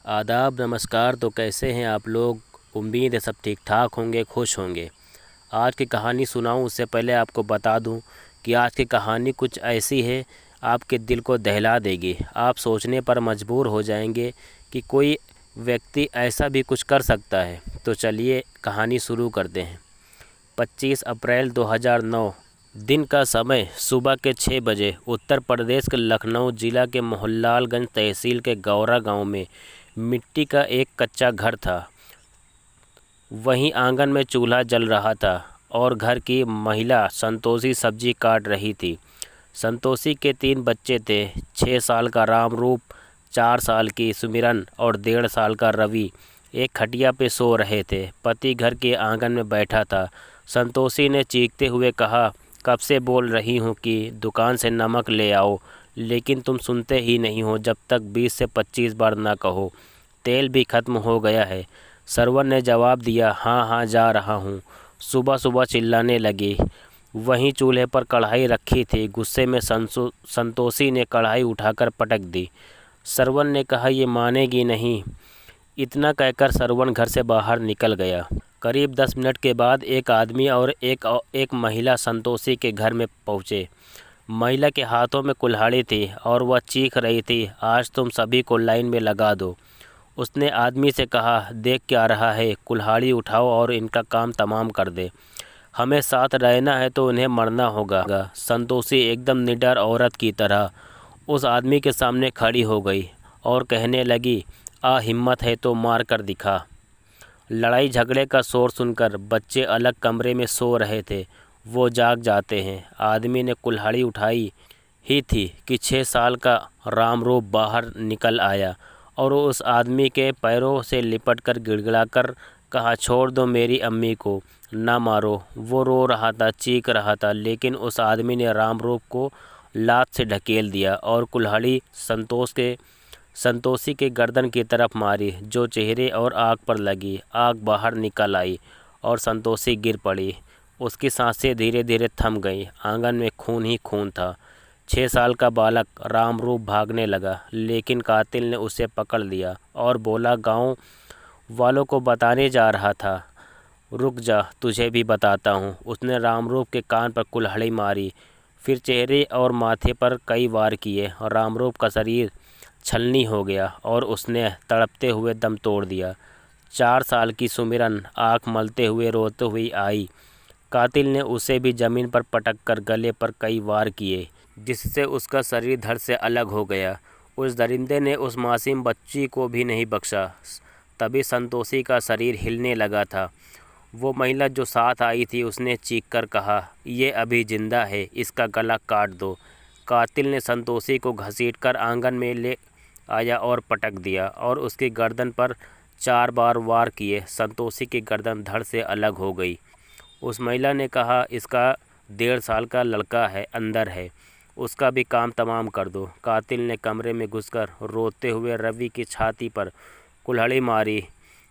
आदाब नमस्कार। तो कैसे हैं आप लोग। उम्मीद है सब ठीक ठाक होंगे, खुश होंगे। आज की कहानी सुनाऊं उससे पहले आपको बता दूं कि आज की कहानी कुछ ऐसी है, आपके दिल को दहला देगी। आप सोचने पर मजबूर हो जाएंगे कि कोई व्यक्ति ऐसा भी कुछ कर सकता है। तो चलिए कहानी शुरू करते हैं। 25 अप्रैल 2009 दिन का समय सुबह के 6 बजे उत्तर प्रदेश के लखनऊ जिला के मोहनलालगंज तहसील के गौरा गांव में मिट्टी का एक कच्चा घर था। वहीं आंगन में चूल्हा जल रहा था और घर की महिला संतोषी सब्जी काट रही थी। संतोषी के 3 बच्चे थे। 6 साल का रामरूप, 4 साल की सुमिरन और 1.5 साल का रवि एक खटिया पे सो रहे थे। पति घर के आंगन में बैठा था। संतोषी ने चीखते हुए कहा, कब से बोल रही हूँ कि दुकान से नमक ले आओ, लेकिन तुम सुनते ही नहीं हो। जब तक 20 से 25 बार ना कहो। तेल भी खत्म हो गया है। सरवन ने जवाब दिया, हाँ हाँ जा रहा हूँ। सुबह सुबह चिल्लाने लगी। वहीं चूल्हे पर कढ़ाई रखी थी। गुस्से में संतोषी ने कढ़ाई उठाकर पटक दी। सरवन ने कहा, ये मानेगी नहीं। इतना कहकर सरवन घर से बाहर निकल गया। करीब 10 मिनट के बाद एक आदमी और एक महिला संतोषी के घर में पहुँचे। महिला के हाथों में कुल्हाड़ी थी और वह चीख रही थी, आज तुम सभी को लाइन में लगा दो। उसने आदमी से कहा, देख क्या रहा है, कुल्हाड़ी उठाओ और इनका काम तमाम कर दे। हमें साथ रहना है तो उन्हें मरना होगा। संतोषी एकदम निडर औरत की तरह उस आदमी के सामने खड़ी हो गई और कहने लगी, आ हिम्मत है तो मार कर दिखा। लड़ाई झगड़े का शोर सुनकर बच्चे अलग कमरे में सो रहे थे। वो जाग जाते हैं। आदमी ने कुल्हाड़ी उठाई ही थी कि 6 साल का रामरूप बाहर निकल आया और उस आदमी के पैरों से लिपटकर गिड़गिड़ाकर कहा, छोड़ दो मेरी अम्मी को, ना मारो। वो रो रहा था, चीख रहा था, लेकिन उस आदमी ने रामरूप को लात से ढकेल दिया और कुल्हाड़ी संतोषी के गर्दन की तरफ मारी, जो चेहरे और आँख पर लगी। आँख बाहर निकल आई और संतोषी गिर पड़ी। उसकी सांसें धीरे धीरे थम गईं। आंगन में खून ही खून था। 6 साल का बालक रामरूप भागने लगा, लेकिन कातिल ने उसे पकड़ लिया और बोला, गांव वालों को बताने जा रहा था। रुक जा, तुझे भी बताता हूँ। उसने रामरूप के कान पर कुल्हाड़ी मारी, फिर चेहरे और माथे पर कई वार किए। रामरूप का शरीर छलनी हो गया और उसने तड़पते हुए दम तोड़ दिया। 4 साल की सुमिरन आँख मलते हुए रोते हुई आई। कातिल ने उसे भी ज़मीन पर पटक कर गले पर कई वार किए, जिससे उसका शरीर धड़ से अलग हो गया। उस दरिंदे ने उस मासूम बच्ची को भी नहीं बख्शा। तभी संतोषी का शरीर हिलने लगा था। वो महिला जो साथ आई थी, उसने चीखकर कहा, ये अभी जिंदा है, इसका गला काट दो। कातिल ने संतोषी को घसीटकर आंगन में ले आया और पटक दिया और उसकी गर्दन पर 4 बार वार किए। संतोषी की गर्दन धड़ से अलग हो गई। उस महिला ने कहा, इसका 1.5 साल का लड़का है, अंदर है, उसका भी काम तमाम कर दो। कातिल ने कमरे में घुसकर रोते हुए रवि की छाती पर कुल्हाड़ी मारी,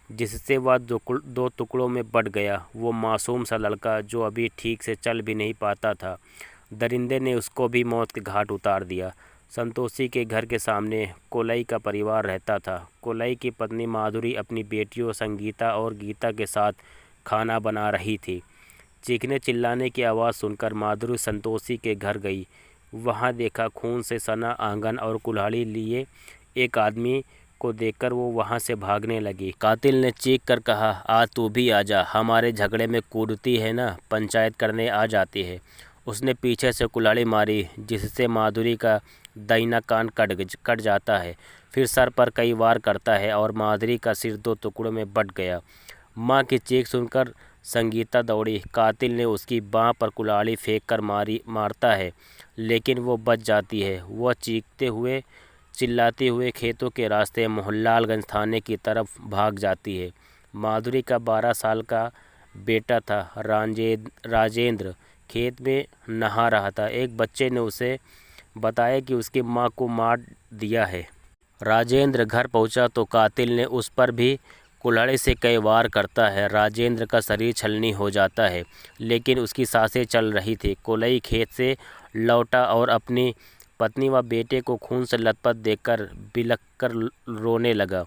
जिससे वह 2 टुकड़ों में बट गया। वो मासूम सा लड़का जो अभी ठीक से चल भी नहीं पाता था, दरिंदे ने उसको भी मौत के घाट उतार दिया। संतोषी के घर के सामने कोलई का परिवार रहता था। कोलई की पत्नी माधुरी अपनी बेटियों संगीता और गीता के साथ खाना बना रही थी। चीखने चिल्लाने की आवाज़ सुनकर माधुरी संतोषी के घर गई। वहां देखा खून से सना आंगन और कुल्हाड़ी लिए एक आदमी को देखकर वो वहां से भागने लगी। कातिल ने चीख कर कहा, आज तू भी आजा, हमारे झगड़े में कूदती है ना, पंचायत करने आ जाती है। उसने पीछे से कुल्हाड़ी मारी, जिससे माधुरी का दाहिना कान कट जाता है, फिर सर पर कई वार करता है और माधुरी का सिर 2 टुकड़ों में बट गया। माँ की चीख सुनकर संगीता दौड़ी। कातिल ने उसकी बाँह पर कुल्हाड़ी फेंक कर मारता है, लेकिन वो बच जाती है। वह चीखते हुए चिल्लाते हुए खेतों के रास्ते मोहनलालगंज थाने की तरफ भाग जाती है। माधुरी का 12 साल का बेटा था राजेंद्र खेत में नहा रहा था। एक बच्चे ने उसे बताया कि उसकी मां को मार दिया है। राजेंद्र घर पहुंचा तो कातिल ने उस पर भी कुल्हाड़ी से कई वार करता है। राजेंद्र का शरीर छलनी हो जाता है, लेकिन उसकी सांसें चल रही थी। कोलई खेत से लौटा और अपनी पत्नी व बेटे को खून से लथपथ देखकर बिलख कर रोने लगा।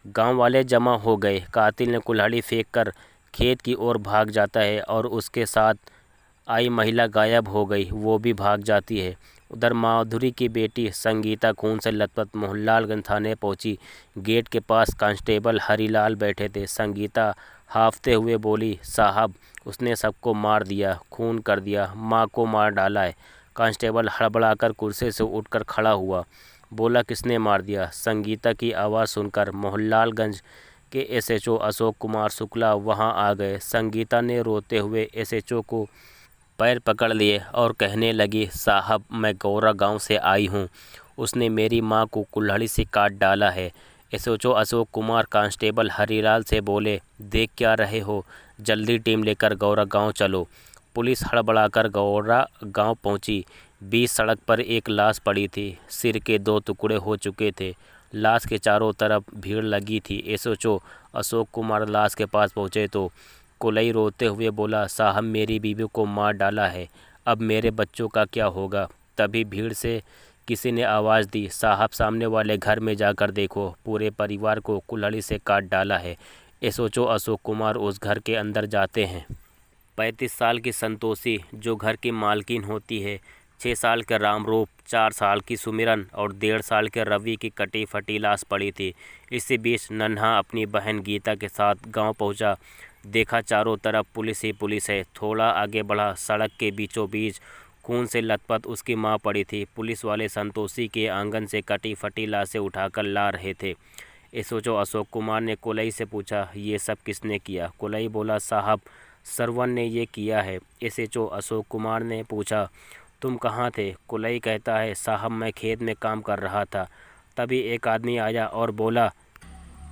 गांव वाले जमा हो गए। कातिल ने कुल्हाड़ी फेंककर खेत की ओर भाग जाता है और उसके साथ आई महिला गायब हो गई, वो भी भाग जाती है। उधर माधुरी की बेटी संगीता खून से लथपथ मोहनलालगंज थाने पहुंची। गेट के पास कांस्टेबल हरीलाल बैठे थे। संगीता हांफते हुए बोली, साहब उसने सबको मार दिया, खून कर दिया, माँ को मार डाला है। कांस्टेबल हड़बड़ाकर कुर्सी से उठकर खड़ा हुआ, बोला, किसने मार दिया? संगीता की आवाज़ सुनकर मोहनलालगंज के एसएचओ अशोक कुमार शुक्ला वहां आ गए। संगीता ने रोते हुए एसएचओ को पैर पकड़ लिए और कहने लगी, साहब मैं गौरा गांव से आई हूं, उसने मेरी मां को कुल्हाड़ी से काट डाला है। एसएचओ अशोक कुमार कांस्टेबल हरीलाल से बोले, देख क्या रहे हो, जल्दी टीम लेकर गौरा गांव चलो। पुलिस हड़बड़ाकर गौरा गांव पहुंची। बीच सड़क पर एक लाश पड़ी थी, सिर के 2 टुकड़े हो चुके थे। लाश के चारों तरफ भीड़ लगी थी। एसएचओ अशोक कुमार लाश के पास पहुंचे तो कुलई रोते हुए बोला, साहब मेरी बीवी को मार डाला है, अब मेरे बच्चों का क्या होगा? तभी भीड़ से किसी ने आवाज़ दी, साहब सामने वाले घर में जाकर देखो, पूरे परिवार को कुल्हाड़ी से काट डाला है। एसएचओ अशोक कुमार उस घर के अंदर जाते हैं। 35 साल की संतोषी जो घर की मालकिन होती है, 6 साल का रामरूप, 4 साल की सुमिरन और 1.5 साल के रवि की कटी फटी लाश पड़ी थी। इसी बीच नन्हा अपनी बहन गीता के साथ गांव पहुंचा। देखा चारों तरफ पुलिस ही पुलिस है। थोड़ा आगे बढ़ा, सड़क के बीचों बीच खून से लथपथ उसकी मां पड़ी थी। पुलिस वाले संतोषी के आंगन से कटी फटी लाशें उठाकर ला रहे थे। एसएचओ अशोक कुमार ने कुलई से पूछा, ये सब किसने किया? कुलई बोला, साहब सरवन ने ये किया है। एसएचओ अशोक कुमार ने पूछा, तुम कहाँ थे? कुलई कहता है, साहब मैं खेत में काम कर रहा था, तभी एक आदमी आया और बोला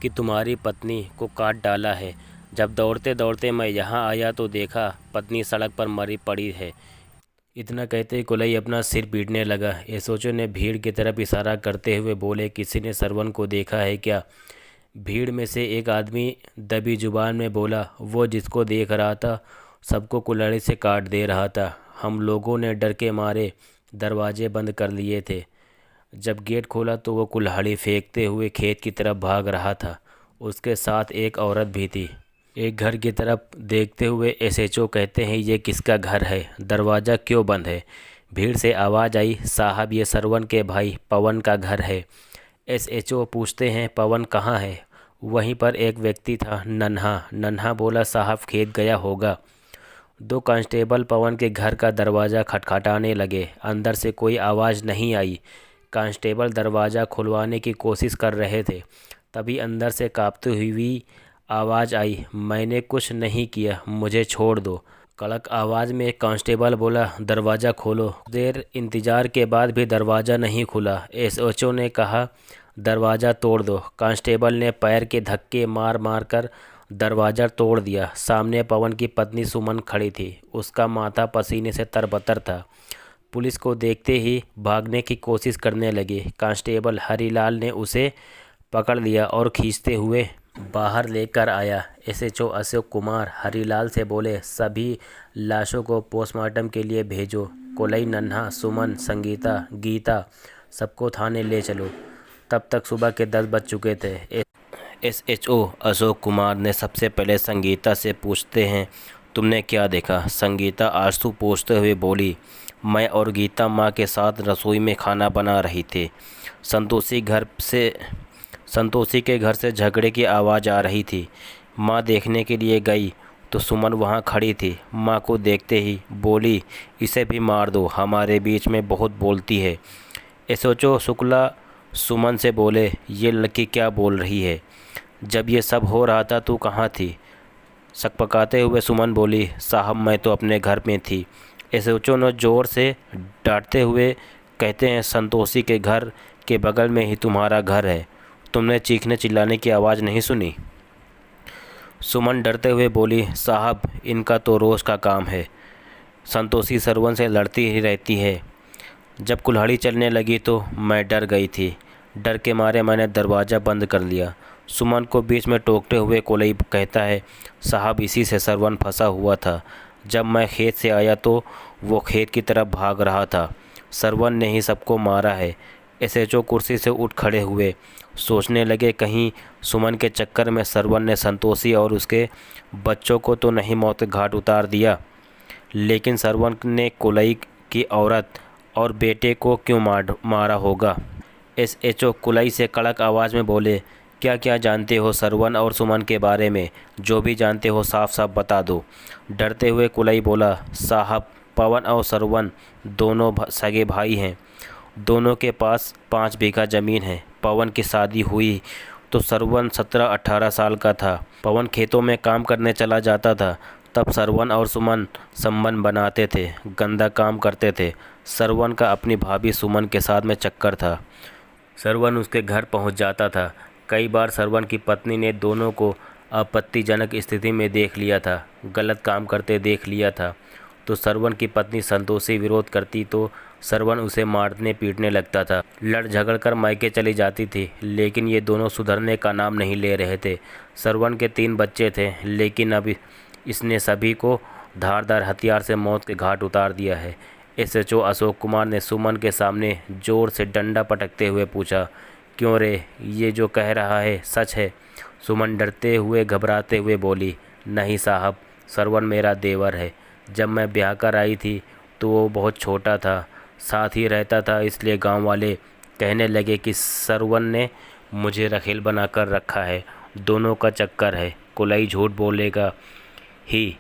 कि तुम्हारी पत्नी को काट डाला है। जब दौड़ते दौड़ते मैं यहाँ आया तो देखा पत्नी सड़क पर मरी पड़ी है। इतना कहते ही कुलई अपना सिर पीटने लगा। एसएचओ ने भीड़ की तरफ इशारा करते हुए बोले, किसी ने सरवन को देखा है क्या? भीड़ में से एक आदमी दबी जुबान में बोला, वो जिसको देख रहा था सबको कुल्हाड़ी से काट दे रहा था। हम लोगों ने डर के मारे दरवाजे बंद कर लिए थे। जब गेट खोला तो वो कुल्हाड़ी फेंकते हुए खेत की तरफ भाग रहा था। उसके साथ एक औरत भी थी। एक घर की तरफ देखते हुए एसएचओ कहते हैं, ये किसका घर है? दरवाज़ा क्यों बंद है? भीड़ से आवाज़ आई, साहब ये सरवन के भाई पवन का घर है। एसएचओ पूछते हैं, पवन कहाँ है? वहीं पर एक व्यक्ति था, नन्हा। नन्हा बोला, साहब खेत गया होगा। 2 कांस्टेबल पवन के घर का दरवाज़ा खटखटाने लगे। अंदर से कोई आवाज़ नहीं आई। कांस्टेबल दरवाज़ा खुलवाने की कोशिश कर रहे थे। तभी अंदर से कांपती हुई आवाज़ आई, मैंने कुछ नहीं किया, मुझे छोड़ दो। कड़क आवाज़ में एक कांस्टेबल बोला, दरवाज़ा खोलो। देर इंतज़ार के बाद भी दरवाज़ा नहीं खुला। एसएचओ ने कहा, दरवाज़ा तोड़ दो। कांस्टेबल ने पैर के धक्के मार मार कर दरवाज़ा तोड़ दिया। सामने पवन की पत्नी सुमन खड़ी थी। उसका माथा पसीने से तरबतर था। पुलिस को देखते ही भागने की कोशिश करने लगे। कांस्टेबल हरीलाल ने उसे पकड़ लिया और खींचते हुए बाहर लेकर आया। एसएचओ अशोक कुमार हरीलाल से बोले, सभी लाशों को पोस्टमार्टम के लिए भेजो। कुलई, नन्हा, सुमन, संगीता, गीता सबको थाने ले चलो। तब तक सुबह के 10 बज चुके थे। एसएचओ अशोक कुमार ने सबसे पहले संगीता से पूछते हैं, तुमने क्या देखा? संगीता आंसू पोंछते हुए बोली, मैं और गीता माँ के साथ रसोई में खाना बना रही थी। संतोषी के घर से झगड़े की आवाज़ आ रही थी। माँ देखने के लिए गई तो सुमन वहाँ खड़ी थी। माँ को देखते ही बोली, इसे भी मार दो, हमारे बीच में बहुत बोलती है। एसएचओ शुक्ला सुमन से बोले, ये लड़की क्या बोल रही है? जब ये सब हो रहा था तू कहाँ थी? सकपकाते हुए सुमन बोली, साहब मैं तो अपने घर में थी। एसएचओ ने ज़ोर से डांटते हुए कहते हैं, संतोषी के घर के बगल में ही तुम्हारा घर है, तुमने चीखने चिल्लाने की आवाज़ नहीं सुनी? सुमन डरते हुए बोली, साहब इनका तो रोज़ का काम है, संतोषी सरवन से लड़ती ही रहती है। जब कुल्हाड़ी चलने लगी तो मैं डर गई थी। डर के मारे मैंने दरवाज़ा बंद कर लिया। सुमन को बीच में टोकते हुए कोलई कहता है, साहब इसी से सरवन फंसा हुआ था। जब मैं खेत से आया तो वो खेत की तरफ भाग रहा था। सरवन ने ही सबको मारा है। एसएचओ कुर्सी से उठ खड़े हुए। सोचने लगे कहीं सुमन के चक्कर में सरवन ने संतोषी और उसके बच्चों को तो नहीं मौत के घाट उतार दिया। लेकिन सरवन ने कुलई की औरत और बेटे को क्यों मारा होगा? एसएचओ कुलई से कड़क आवाज़ में बोले, क्या क्या जानते हो सरवन और सुमन के बारे में? जो भी जानते हो साफ साफ बता दो। डरते हुए कुलई बोला, साहब पवन और सरवन दोनों सगे भाई हैं। दोनों के पास 5 बीघा ज़मीन है। पवन की शादी हुई तो सरवन 17-18 साल का था। पवन खेतों में काम करने चला जाता था। तब सरवन और सुमन संबंध बनाते थे, गंदा काम करते थे। सरवन का अपनी भाभी सुमन के साथ में चक्कर था। सरवन उसके घर पहुंच जाता था। कई बार सरवन की पत्नी ने दोनों को आपत्तिजनक स्थिति में देख लिया था, गलत काम करते देख लिया था। तो सरवन की पत्नी संतोषी विरोध करती तो सरवन उसे मारने पीटने लगता था। लड़ झगड़ कर मायके चली जाती थी, लेकिन ये दोनों सुधरने का नाम नहीं ले रहे थे। सरवन के 3 बच्चे थे, लेकिन अब इसने सभी को धारदार हथियार से मौत के घाट उतार दिया है। एसएचओ अशोक कुमार ने सुमन के सामने जोर से डंडा पटकते हुए पूछा, क्यों रे, ये जो कह रहा है सच है? सुमन डरते हुए घबराते हुए बोली, नहीं साहब, सरवन मेरा देवर है। जब मैं ब्याह कर आई थी तो वो बहुत छोटा था, साथ ही रहता था, इसलिए गांव वाले कहने लगे कि सरवन ने मुझे रखेल बनाकर रखा है। दोनों का चक्कर है। कुलई झूठ बोलेगा ही,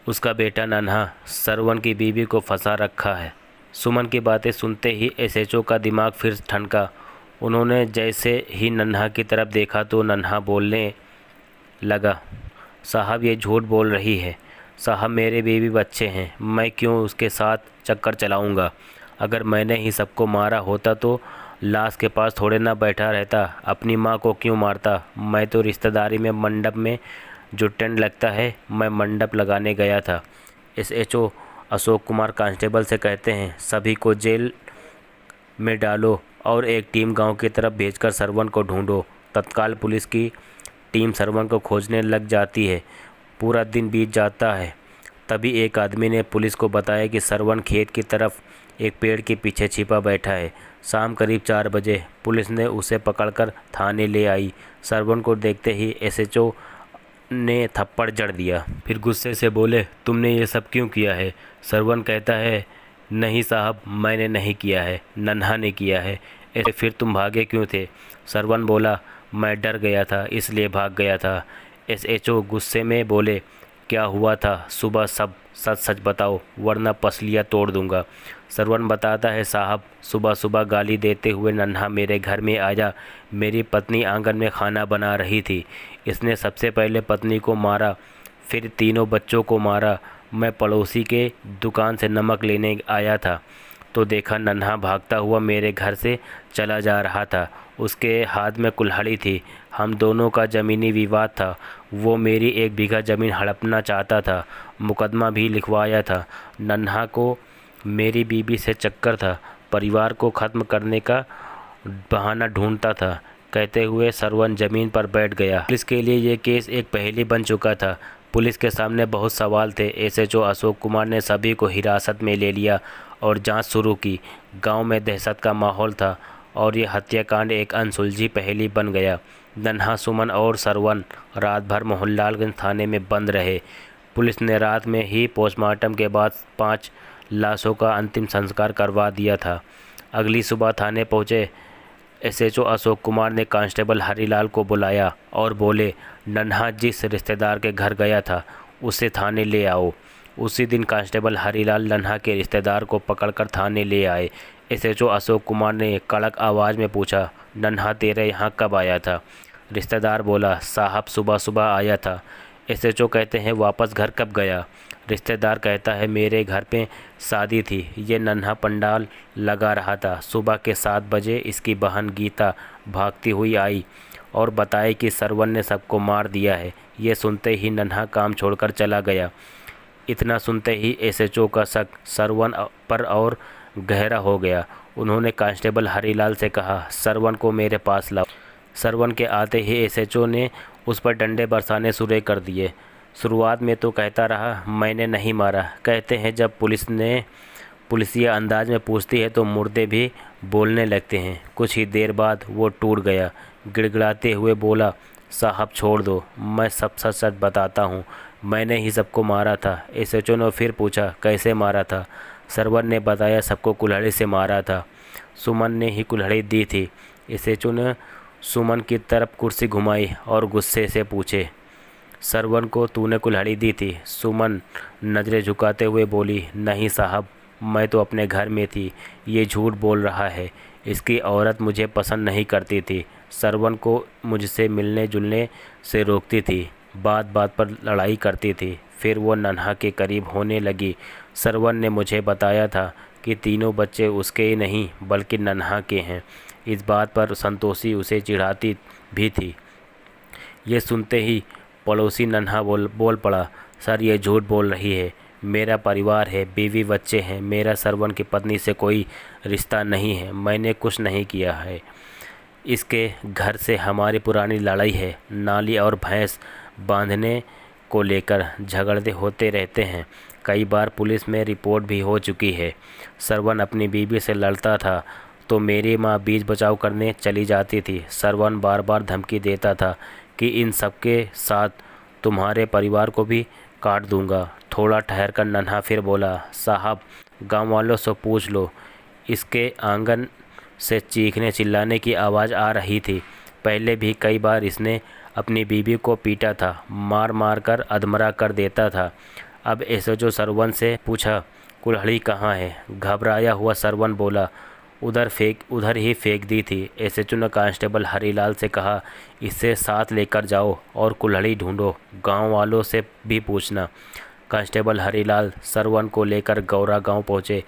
उसका बेटा नन्हा सरवन की बीवी को फंसा रखा है। सुमन की बातें सुनते ही एसएचओ का दिमाग फिर ठनका। उन्होंने जैसे ही नन्हा की तरफ देखा तो नन्हा बोलने लगा, साहब ये झूठ बोल रही है। साहब मेरे बीवी बच्चे हैं, मैं क्यों उसके साथ चक्कर चलाऊंगा? अगर मैंने ही सबको मारा होता तो लाश के पास थोड़े ना बैठा रहता। अपनी माँ को क्यों मारता? मैं तो रिश्तेदारी में मंडप में जो टेंट लगता है, मैं मंडप लगाने गया था। एसएचओ अशोक कुमार कांस्टेबल से कहते हैं, सभी को जेल में डालो और एक टीम गांव की तरफ भेजकर सरवन को ढूंढो। तत्काल पुलिस की टीम सरवन को खोजने लग जाती है। पूरा दिन बीत जाता है। तभी एक आदमी ने पुलिस को बताया कि सरवन खेत की तरफ एक पेड़ के पीछे छिपा बैठा है। शाम करीब 4 बजे पुलिस ने उसे पकड़कर थाने ले आई। सरवन को देखते ही एसएचओ ने थप्पड़ जड़ दिया। फिर गुस्से से बोले, तुमने ये सब क्यों किया है? सरवन कहता है, नहीं साहब, मैंने नहीं किया है, नन्हा ने किया है। ऐसे फिर तुम भागे क्यों थे? सरवन बोला, मैं डर गया था इसलिए भाग गया था। एसएचओ गुस्से में बोले, क्या हुआ था सुबह? सब सच सच बताओ वरना पसलियाँ तोड़ दूंगा। सरवन बताता है, साहब सुबह सुबह गाली देते हुए नन्हा मेरे घर में आया। मेरी पत्नी आंगन में खाना बना रही थी। इसने सबसे पहले पत्नी को मारा, फिर तीनों बच्चों को मारा। मैं पड़ोसी के दुकान से नमक लेने आया था तो देखा नन्हा भागता हुआ मेरे घर से चला जा रहा था। उसके हाथ में कुल्हाड़ी थी। हम दोनों का ज़मीनी विवाद था। वो मेरी 1 बीघा ज़मीन हड़पना चाहता था। मुकदमा भी लिखवाया था। नन्हा को मेरी बीवी से चक्कर था। परिवार को ख़त्म करने का बहाना ढूंढता था। कहते हुए सरवन ज़मीन पर बैठ गया। पुलिस के लिए ये केस एक पहेली बन चुका था। पुलिस के सामने बहुत सवाल थे। एसएचओ अशोक कुमार ने सभी को हिरासत में ले लिया और जांच शुरू की। गांव में दहशत का माहौल था और ये हत्याकांड एक अनसुलझी पहेली बन गया। नन्हा, सुमन और सरवन रात भर मोहनलालगंज थाने में बंद रहे। पुलिस ने रात में ही पोस्टमार्टम के बाद 5 लाशों का अंतिम संस्कार करवा दिया था। अगली सुबह थाने पहुंचे एसएचओ अशोक कुमार ने कांस्टेबल हरीलाल को बुलाया और बोले, नन्हा जिस रिश्तेदार के घर गया था उसे थाने ले आओ। उसी दिन कांस्टेबल हरीलाल नन्हा के रिश्तेदार को पकड़कर थाने ले आए। एसएचओ अशोक कुमार ने कड़क आवाज़ में पूछा, नन्हा तेरे यहाँ कब आया था? रिश्तेदार बोला, साहब सुबह सुबह आया था। एसएचओ कहते हैं, वापस घर कब गया? रिश्तेदार कहता है, मेरे घर पे शादी थी। ये नन्हा पंडाल लगा रहा था। सुबह के 7 बजे इसकी बहन गीता भागती हुई आई और बताया कि सरवन ने सबको मार दिया है। ये सुनते ही नन्हा काम छोड़कर चला गया। इतना सुनते ही एसएचओ का शक सरवन पर और गहरा हो गया। उन्होंने कांस्टेबल हरीलाल से कहा, सरवन को मेरे पास लाओ। सरवन के आते ही एसएचओ ने उस पर डंडे बरसाने शुरू कर दिए। शुरुआत में तो कहता रहा, मैंने नहीं मारा। कहते हैं जब पुलिस ने पुलिसिया अंदाज में पूछती है तो मुर्दे भी बोलने लगते हैं। कुछ ही देर बाद वो टूट गया। गिड़गिड़ाते हुए बोला, साहब छोड़ दो, मैं सब सच सच बताता हूँ, मैंने ही सबको मारा था। एसएचओ ने फिर पूछा, कैसे मारा था? सरवर ने बताया, सबको कुल्हाड़ी से मारा था, सुमन ने ही कुल्हाड़ी दी थी। एसएचओ ने सुमन की तरफ कुर्सी घुमाई और गुस्से से पूछे, सरवन को तूने कुल्हाड़ी दी थी? सुमन नज़रें झुकाते हुए बोली, नहीं साहब, मैं तो अपने घर में थी, ये झूठ बोल रहा है। इसकी औरत मुझे पसंद नहीं करती थी, सरवन को मुझसे मिलने जुलने से रोकती थी, बात बात पर लड़ाई करती थी। फिर वो नन्हा के करीब होने लगी। सरवन ने मुझे बताया था कि तीनों बच्चे उसके ही नहीं बल्कि नन्हा के हैं। इस बात पर संतोषी उसे चिढ़ाती भी थी। ये सुनते ही पड़ोसी नन्हा बोल पड़ा, सर ये झूठ बोल रही है, मेरा परिवार है, बीवी बच्चे हैं, मेरा सरवन की पत्नी से कोई रिश्ता नहीं है, मैंने कुछ नहीं किया है। इसके घर से हमारी पुरानी लड़ाई है, नाली और भैंस बांधने को लेकर झगड़े होते रहते हैं, कई बार पुलिस में रिपोर्ट भी हो चुकी है। सरवन अपनी बीवी से लड़ता था तो मेरी माँ बीच बचाव करने चली जाती थी। सरवन बार बार धमकी देता था कि इन सबके साथ तुम्हारे परिवार को भी काट दूंगा। थोड़ा ठहर कर नन्हा फिर बोला, साहब गांव वालों से पूछ लो। इसके आंगन से चीखने चिल्लाने की आवाज़ आ रही थी। पहले भी कई बार इसने अपनी बीवी को पीटा था, मार मार कर अधमरा कर देता था। अब एसएचओ सरवन से पूछा, कुल्हाड़ी कहाँ है? घबराया हुआ सरवन बोला, उधर ही फेंक दी थी। एसएचओ ने कांस्टेबल हरीलाल से कहा, इसे साथ लेकर जाओ और कुल्हाड़ी ढूंढो, गांव वालों से भी पूछना। कांस्टेबल हरीलाल सरवन को लेकर गौरा गांव पहुंचे।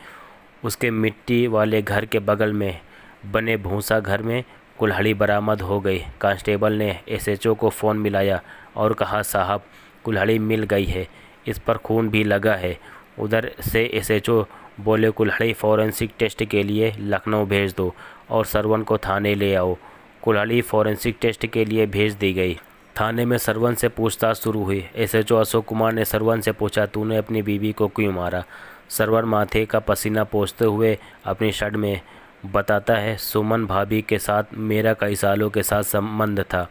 उसके मिट्टी वाले घर के बगल में बने भूसा घर में कुल्हाड़ी बरामद हो गई। कांस्टेबल ने एसएचओ को फ़ोन मिलाया और कहा, साहब कुल्हाड़ी मिल गई है, इस पर खून भी लगा है। उधर से एसएचओ बोले, कुल्हाड़ी फॉरेंसिक टेस्ट के लिए लखनऊ भेज दो और सरवन को थाने ले आओ। कुल्हाड़ी फॉरेंसिक टेस्ट के लिए भेज दी गई। थाने में सरवन से पूछताछ शुरू हुई। एसएचओ अशोक कुमार ने सरवन से पूछा, तूने अपनी बीवी को क्यों मारा? सरवन माथे का पसीना पोंछते हुए अपनी शर्ट में बताता है, सुमन भाभी के साथ मेरा कई सालों के साथ संबंध था,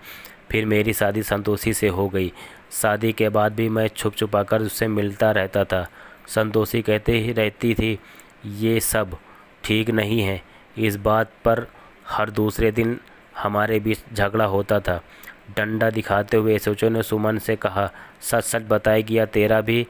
फिर मेरी शादी संतोषी से हो गई। शादी के बाद भी मैं छुप छुपा कर उससे मिलता रहता था। संतोषी कहते ही रहती थी, ये सब ठीक नहीं है। इस बात पर हर दूसरे दिन हमारे बीच झगड़ा होता था। डंडा दिखाते हुए एसएचओ ने सुमन से कहा, सच सच बताएगी या तेरा भी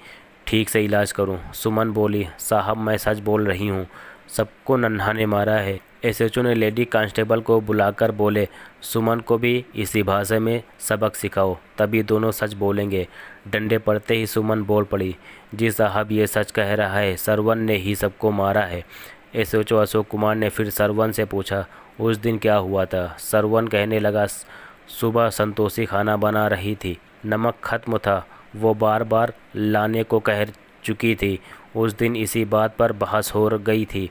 ठीक से इलाज करूं? सुमन बोली, साहब मैं सच बोल रही हूं, सबको नन्हा ने मारा है। एसएचओ ने लेडी कांस्टेबल को बुलाकर बोले, सुमन को भी इसी भाषा में सबक सिखाओ, तभी दोनों सच बोलेंगे। डंडे पड़ते ही सुमन बोल पड़ी, जी साहब ये सच कह रहा है, सरवन ने ही सबको मारा है। एसएचओ अशोक कुमार ने फिर सरवन से पूछा, उस दिन क्या हुआ था? सरवन कहने लगा, सुबह संतोषी खाना बना रही थी, नमक खत्म था, वो बार बार लाने को कह चुकी थी। उस दिन इसी बात पर बहस हो गई थी।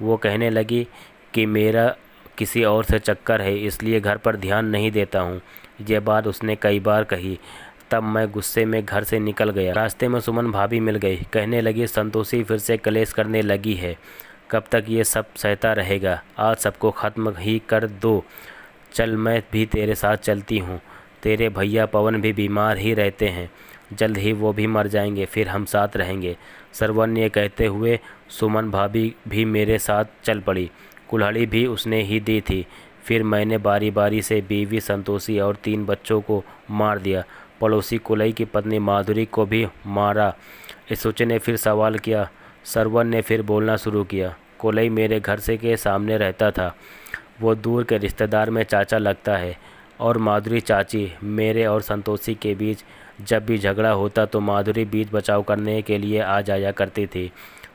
वो कहने लगी कि मेरा किसी और से चक्कर है, इसलिए घर पर ध्यान नहीं देता हूँ। ये बात उसने कई बार कही। तब मैं गुस्से में घर से निकल गया। रास्ते में सुमन भाभी मिल गई। कहने लगी, संतोषी फिर से कलेश करने लगी है, कब तक ये सब सहता रहेगा? आज सबको ख़त्म ही कर दो। चल मैं भी तेरे साथ चलती हूँ। तेरे भैया पवन भी बीमार ही रहते हैं, जल्द ही वो भी मर जाएंगे, फिर हम साथ रहेंगे। सरवन ने कहते हुए सुमन भाभी भी मेरे साथ चल पड़ी। कुल्हाड़ी भी उसने ही दी थी। फिर मैंने बारी बारी से बीवी संतोषी और 3 बच्चों को मार दिया। पड़ोसी कुलई की पत्नी माधुरी को भी मारा। एसएचओ ने फिर सवाल किया। सरवन ने फिर बोलना शुरू किया, कुलई मेरे घर से के सामने रहता था, वो दूर के रिश्तेदार में चाचा लगता है, और माधुरी चाची। मेरे और संतोषी के बीच जब भी झगड़ा होता तो माधुरी बीच बचाव करने के लिए आ जाया करती थी।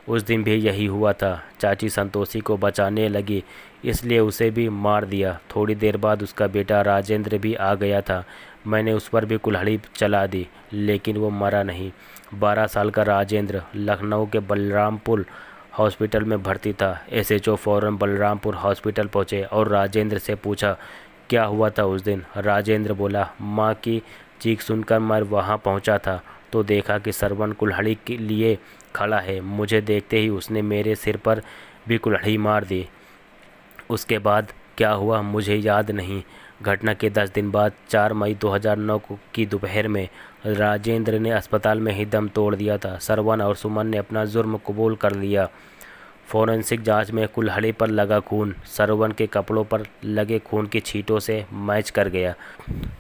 उस दिन भी यही हुआ था। चाची संतोषी को बचाने लगी, इसलिए उसे भी मार दिया। थोड़ी देर बाद उसका बेटा राजेंद्र भी आ गया था। मैंने उस पर भी कुल्हाड़ी चला दी, लेकिन वो मरा नहीं। 12 साल का राजेंद्र लखनऊ के बलरामपुर हॉस्पिटल में भर्ती था। एसएचओ फौरन बलरामपुर हॉस्पिटल पहुंचे और राजेंद्र से पूछा, क्या हुआ था उस दिन? राजेंद्र बोला, माँ की चीख सुनकर मैं वहाँ पहुँचा था तो देखा कि सरवण कुल्हाड़ी के लिए खड़ा है। मुझे देखते ही उसने मेरे सिर पर भी कुल्हाड़ी मार दी। उसके बाद क्या हुआ मुझे याद नहीं। घटना के 10 दिन बाद 4 मई 2009 की दोपहर में राजेंद्र ने अस्पताल में ही दम तोड़ दिया था। सरवण और सुमन ने अपना जुर्म कबूल कर लिया। फोरेंसिक जांच में कुल्हाड़ी पर लगा खून सरवण के कपड़ों पर लगे खून की छींटों से मैच कर गया।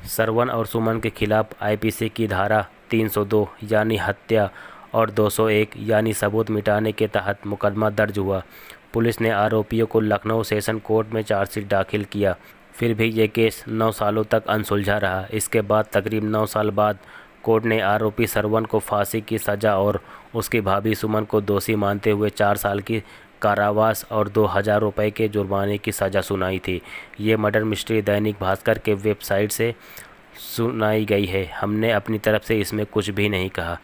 सरवण और सुमन के खिलाफ आईपीसी की धारा 302 यानी हत्या और 201 यानी सबूत मिटाने के तहत मुकदमा दर्ज हुआ। पुलिस ने आरोपियों को लखनऊ सेशन कोर्ट में चार्जशीट दाखिल किया। फिर भी ये केस 9 सालों तक अनसुलझा रहा। इसके बाद तकरीबन 9 साल बाद कोर्ट ने आरोपी सरवण को फांसी की सज़ा और उसकी भाभी सुमन को दोषी मानते हुए 4 साल की कारावास और 2000 रुपये के जुर्माने की सज़ा सुनाई थी। ये मर्डर मिस्ट्री दैनिक भास्कर के वेबसाइट से सुनाई गई है। हमने अपनी तरफ से इसमें कुछ भी नहीं कहा।